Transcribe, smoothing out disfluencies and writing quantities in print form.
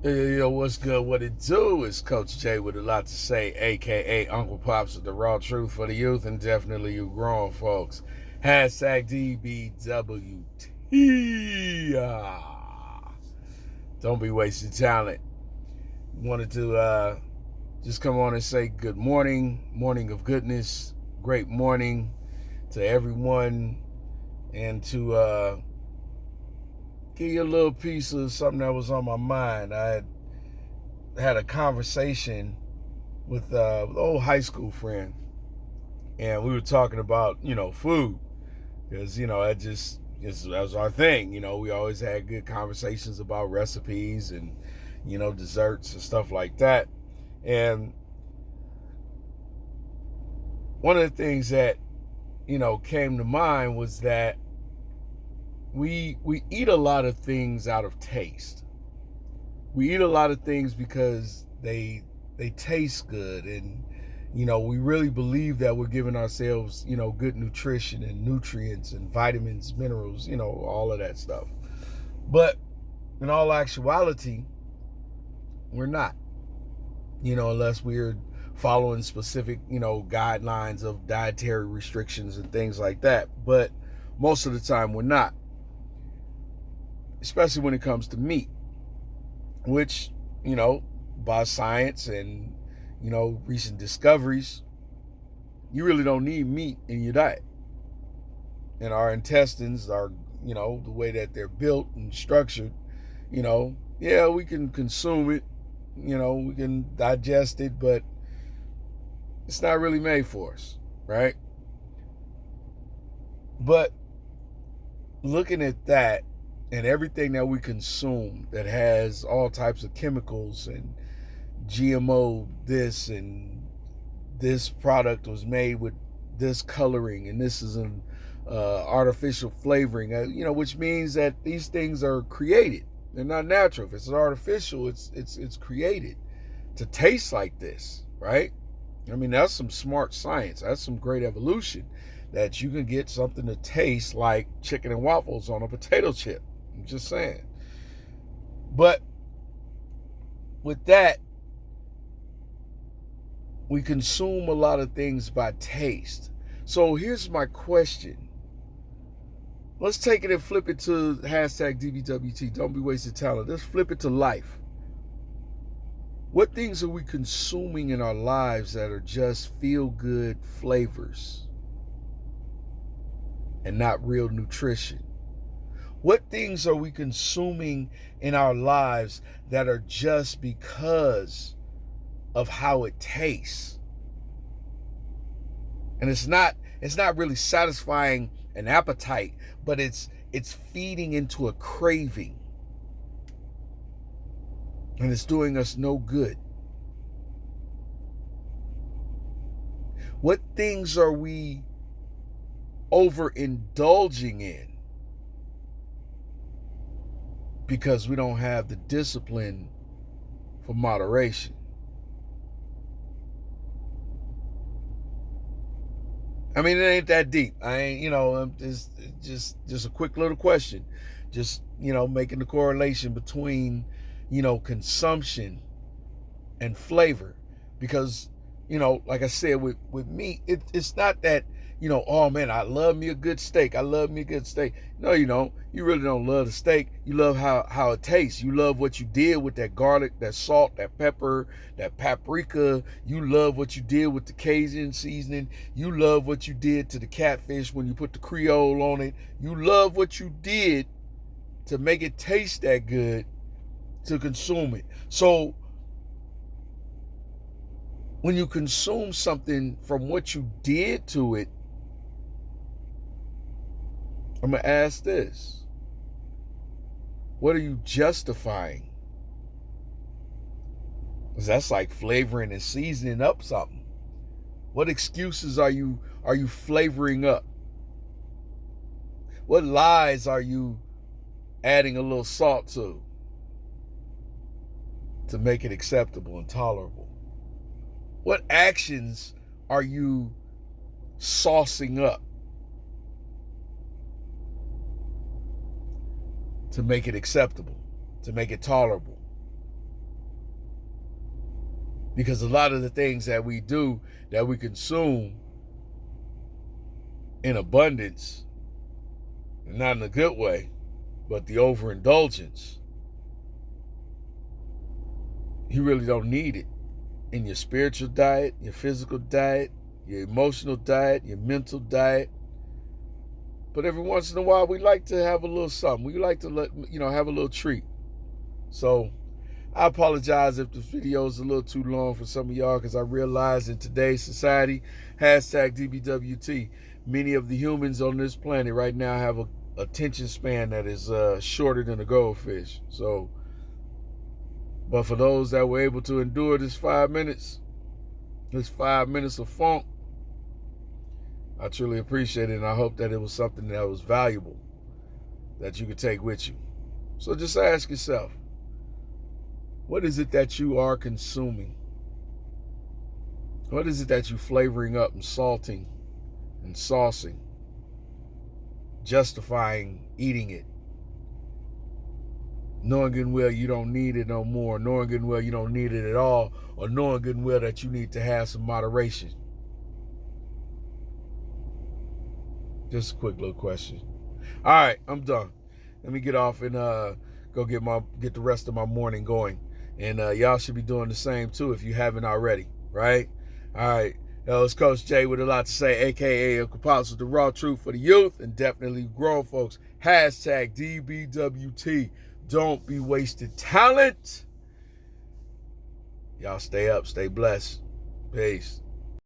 Yo, what's good? What it do? It's Coach J with a lot to say, aka Uncle Pops with the raw truth for the youth and definitely you grown folks. Hashtag DBWT. Don't be wasting talent. Wanted to just come on and say good morning of goodness, great morning to everyone, and to give you a little piece of something that was on my mind. I had a conversation with an old high school friend, and we were talking about food, because that was our thing. We always had good conversations about recipes and desserts and stuff like that. And one of the things that came to mind was that we eat a lot of things out of taste. We eat a lot of things because they taste good, and we really believe that we're giving ourselves good nutrition and nutrients and vitamins, minerals, all of that stuff. But in all actuality, we're not. Unless we're following specific guidelines of dietary restrictions and things like that. But most of the time we're not, especially when it comes to meat, which, by science and, recent discoveries, you really don't need meat in your diet. And our intestines are, the way that they're built and structured, yeah, we can consume it, we can digest it, but it's not really made for us, right? But looking at that, and everything that we consume that has all types of chemicals and GMO this, and this product was made with this coloring, and this is an artificial flavoring, which means that these things are created. They're not natural. If it's artificial, it's created to taste like this, right? I mean, that's some smart science. That's some great evolution, that you can get something to taste like chicken and waffles on a potato chip. I'm just saying. But with that, we consume a lot of things by taste. So here's my question. Let's take it and flip it to hashtag DBWT. Don't be wasting talent. Let's flip it to life. What things are we consuming in our lives that are just feel-good flavors and not real nutrition? What things are we consuming in our lives that are just because of how it tastes? And it's not really satisfying an appetite, but it's feeding into a craving. And it's doing us no good. What things are we overindulging in because we don't have the discipline for moderation? I mean, it ain't that deep. I ain't, it's just a quick little question. Just, making the correlation between, consumption and flavor. Because, like I said, with meat, it's not that, oh man, I love me a good steak. I love me a good steak. No, you don't. You really don't love the steak. You love how it tastes. You love what you did with that garlic, that salt, that pepper, that paprika. You love what you did with the Cajun seasoning. You love what you did to the catfish when you put the Creole on it. You love what you did to make it taste that good to consume it. So when you consume something from what you did to it, I'm going to ask this. What are you justifying? Because that's like flavoring and seasoning up something. What excuses are you flavoring up? What lies are you adding a little salt to make it acceptable and tolerable? What actions are you saucing up to make it acceptable, to make it tolerable? Because a lot of the things that we do, that we consume in abundance, not in a good way, but the overindulgence, you really don't need it in your spiritual diet, your physical diet, your emotional diet, your mental diet. But every once in a while, we like to have a little something. We like to have a little treat. So I apologize if this video is a little too long for some of y'all, because I realize in today's society, hashtag DBWT, many of the humans on this planet right now have a attention span that is shorter than a goldfish. So, but for those that were able to endure this 5 minutes of funk, I truly appreciate it, and I hope that it was something that was valuable that you could take with you. So just ask yourself, what is it that you are consuming? What is it that you're flavoring up and salting and saucing, justifying eating it, knowing good and well you don't need it no more, knowing good and well you don't need it at all, or knowing good and well that you need to have some moderation? Just a quick little question. All right, I'm done. Let me get off and go get the rest of my morning going. And y'all should be doing the same too if you haven't already, right? All right. It's Coach Jay with a lot to say, a.k.a. Uncle Pops with the raw truth for the youth and definitely grown folks. Hashtag DBWT. Don't be wasted talent. Y'all stay up, stay blessed. Peace.